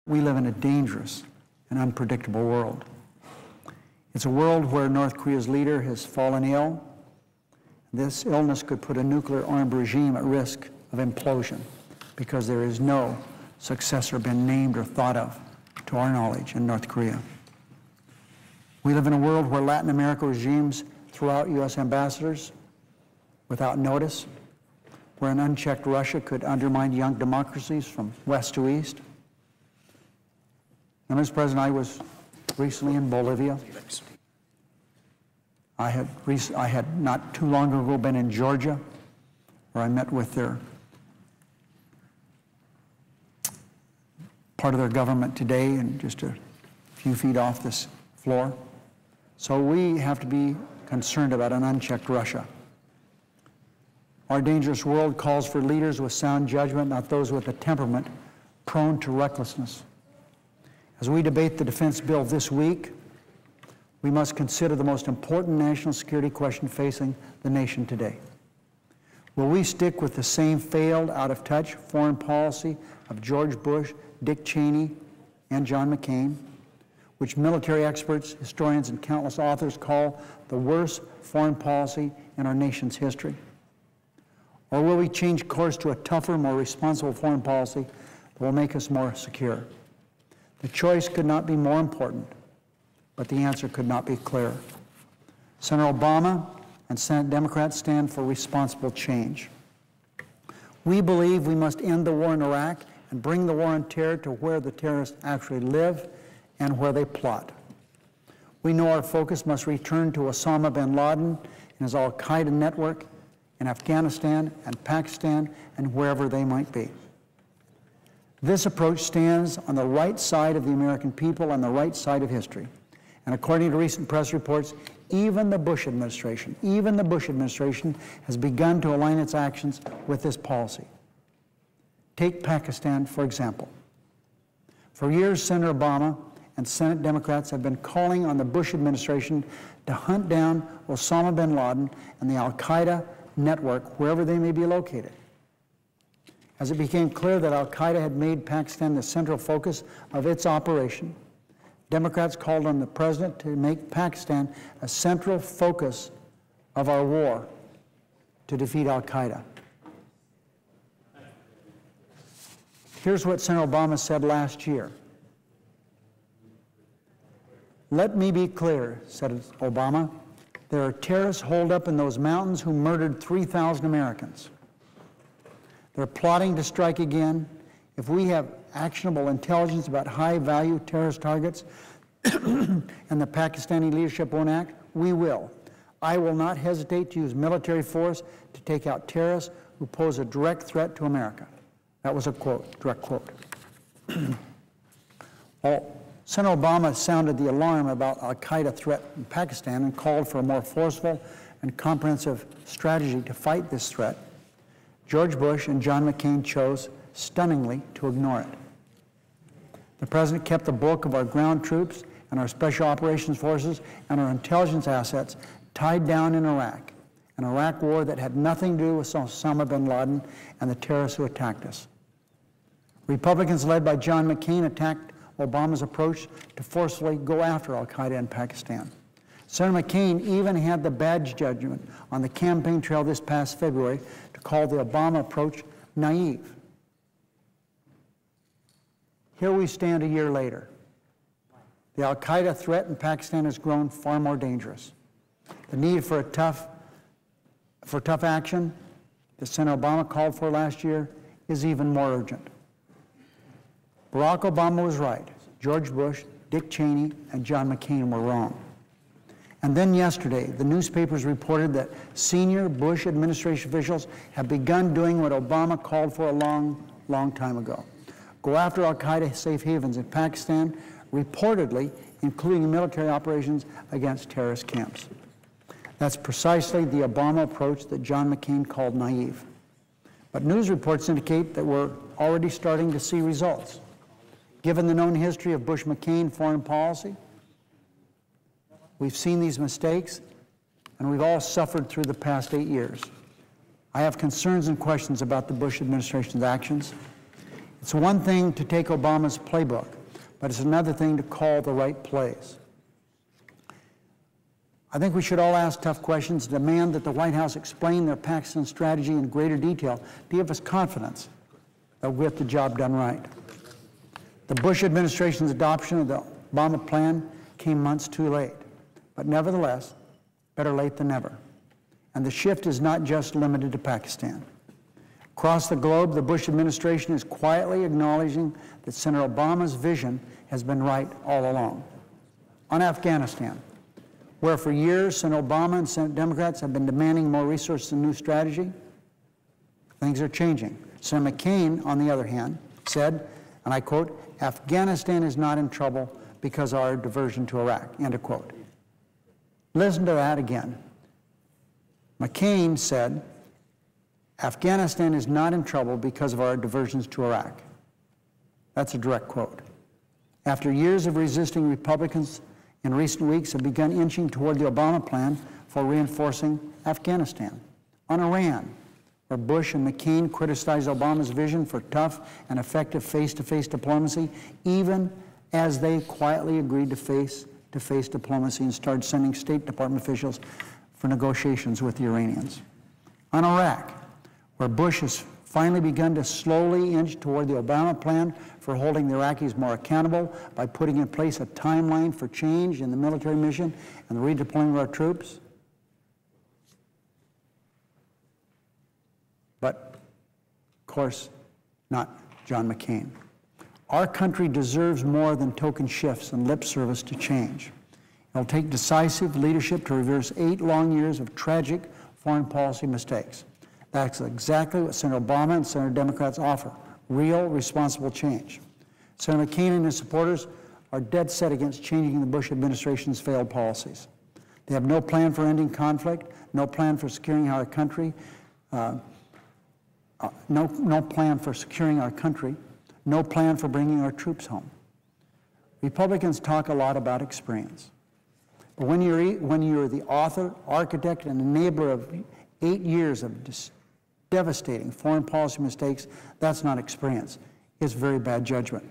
We live in a dangerous and unpredictable world. It's a world where North Korea's leader has fallen ill. This illness could put a nuclear-armed regime at risk of implosion because there is no successor been named or thought of, to our knowledge, in North Korea. We live in a world where Latin America regimes throw out U.S. ambassadors without notice, where an unchecked Russia could undermine young democracies from west to east. And Mr. President, I was recently in Bolivia. I had not too long ago been in Georgia, where I met with part of their government today, and just a few feet off this floor. So we have to be concerned about an unchecked Russia. Our dangerous world calls for leaders with sound judgment, not those with a temperament prone to recklessness. As we debate the defense bill this week, we must consider the most important national security question facing the nation today. Will we stick with the same failed, out-of-touch foreign policy of George Bush, Dick Cheney, and John McCain, which military experts, historians, and countless authors call the worst foreign policy in our nation's history? Or will we change course to a tougher, more responsible foreign policy that will make us more secure? The choice could not be more important, but the answer could not be clearer. Senator Obama and Senate Democrats stand for responsible change. We believe we must end the war in Iraq and bring the war on terror to where the terrorists actually live and where they plot. We know our focus must return to Osama bin Laden and his al-Qaeda network in Afghanistan and Pakistan and wherever they might be. This approach stands on the right side of the American people and the right side of history. And according to recent press reports, even the Bush administration has begun to align its actions with this policy. Take Pakistan, for example. For years, Senator Obama and Senate Democrats have been calling on the Bush administration to hunt down Osama bin Laden and the al-Qaeda network wherever they may be located. As it became clear that al-Qaeda had made Pakistan the central focus of its operation, Democrats called on the president to make Pakistan a central focus of our war to defeat al-Qaeda. Here's what Senator Obama said last year. "Let me be clear," said Obama, "there are terrorists holed up in those mountains who murdered 3,000 Americans. They're plotting to strike again. If we have actionable intelligence about high-value terrorist targets and the Pakistani leadership won't act, we will. I will not hesitate to use military force to take out terrorists who pose a direct threat to America." That was a quote, direct quote. Well, Senator Obama sounded the alarm about al-Qaeda threat in Pakistan and called for a more forceful and comprehensive strategy to fight this threat. George Bush and John McCain chose, stunningly, to ignore it. The president kept the bulk of our ground troops and our special operations forces and our intelligence assets tied down in Iraq, an Iraq war that had nothing to do with Osama bin Laden and the terrorists who attacked us. Republicans led by John McCain attacked Obama's approach to forcefully go after al-Qaeda in Pakistan. Senator McCain even had the bad judgment on the campaign trail this past February to call the Obama approach naive. Here we stand a year later. The al-Qaeda threat in Pakistan has grown far more dangerous. The need for tough action that Senator Obama called for last year is even more urgent. Barack Obama was right. George Bush, Dick Cheney, and John McCain were wrong. And then yesterday, the newspapers reported that senior Bush administration officials have begun doing what Obama called for a long time ago. Go after al-Qaeda safe havens in Pakistan, reportedly including military operations against terrorist camps. That's precisely the Obama approach that John McCain called naive. But news reports indicate that we're already starting to see results. Given the known history of Bush-McCain foreign policy, we've seen these mistakes, and we've all suffered through the past 8 years. I have concerns and questions about the Bush administration's actions. It's one thing to take Obama's playbook, but it's another thing to call the right plays. I think we should all ask tough questions, demand that the White House explain their Pakistan strategy in greater detail to give us confidence that we'll get the job done right. The Bush administration's adoption of the Obama plan came months too late, but nevertheless, better late than never. And the shift is not just limited to Pakistan. Across the globe, the Bush administration is quietly acknowledging that Senator Obama's vision has been right all along. On Afghanistan, where for years Senator Obama and Senate Democrats have been demanding more resources and new strategy, things are changing. Senator McCain, on the other hand, said, and I quote, "Afghanistan is not in trouble because of our diversion to Iraq," end of quote. Listen to that again. McCain said, "Afghanistan is not in trouble because of our diversions to Iraq." That's a direct quote. After years of resisting, Republicans in recent weeks have begun inching toward the Obama plan for reinforcing Afghanistan. On Iran, where Bush and McCain criticized Obama's vision for tough and effective face-to-face diplomacy, even as they quietly agreed to face-to-face diplomacy and started sending State Department officials for negotiations with the Iranians. On Iraq, where Bush has finally begun to slowly inch toward the Obama plan for holding the Iraqis more accountable by putting in place a timeline for change in the military mission and the redeployment of our troops. But, of course, not John McCain. Our country deserves more than token shifts and lip service to change. It'll take decisive leadership to reverse 8 long years of tragic foreign policy mistakes. That's exactly what Senator Obama and Senator Democrats offer, real, responsible change. Senator McCain and his supporters are dead set against changing the Bush administration's failed policies. They have no plan for ending conflict, no plan for securing our country, no plan for securing our country, no plan for bringing our troops home. Republicans talk a lot about experience. But when you're the author, architect, and enabler of 8 years of devastating foreign policy mistakes, that's not experience. It's very bad judgment.